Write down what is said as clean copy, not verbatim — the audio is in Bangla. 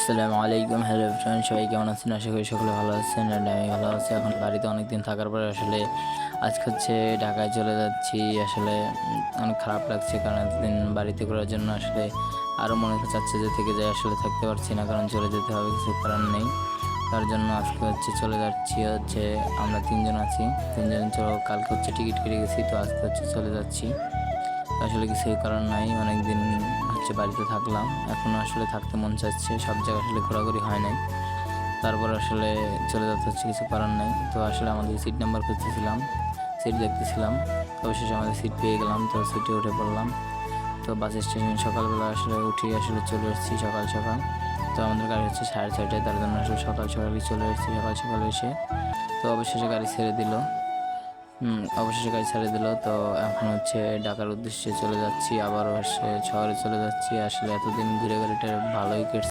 আসসালামু আলাইকুম, হ্যালো এভরিওয়ান, সবাই কেমন আছেন? আশা করি সকলে ভালো আছেন। আর আমি ভালো আছি। এখন বাড়িতে অনেক দিন থাকার পরে আসলে আজকে ঢাকায় চলে যাচ্ছি। আসলে অনেক খারাপ লাগছে, কারণ এতদিন বাড়িতে করার জন্য আসলে আরও মনে চাচ্ছে যে থেকে যায়, আসলে থাকতে পারছি না, কারণ চলে যেতে হবে, কিছু করার নেই। তার জন্য আজকে চলে যাচ্ছি। আমরা তিনজন আছি, তিনজন কালকে টিকিট কেটে গেছি, তো আজকে চলে যাচ্ছি। আসলে কিছুই করার নাই, অনেক দিন বাড়িতে থাকলাম, এখন আসলে থাকতে মন চাচ্ছে, সব জায়গায় আসলে ঘোরাঘুরি হয় নাই। তারপর আসলে চলে যেতে হচ্ছে, কিছু করার নাই। তো আসলে আমাদের সিট নাম্বার খুঁজতেছিলাম, সিট দেখতেছিলাম, অবশেষে আমাদের সিট পেয়ে গেলাম, তো সিটে উঠে পড়লাম। তো বাস স্টেশন সকালবেলা আসলে উঠে আসলে চলে এসেছি সকাল সকাল। তো আমাদের গাড়ি 6:30টায়, তার জন্য আসলে সকাল সকালই চলে এসেছি, সকাল সকাল এসে তো অবশেষে গাড়ি ছেড়ে দিল। অবশেষে গাড়ি ছেড়ে দিল। তো এখন ঢাকার উদ্দেশ্যে চলে যাচ্ছি, আবারও শহরে চলে যাচ্ছি। আসলে এতদিন ঘুরে গাড়িটা ভালোই কেটেছে।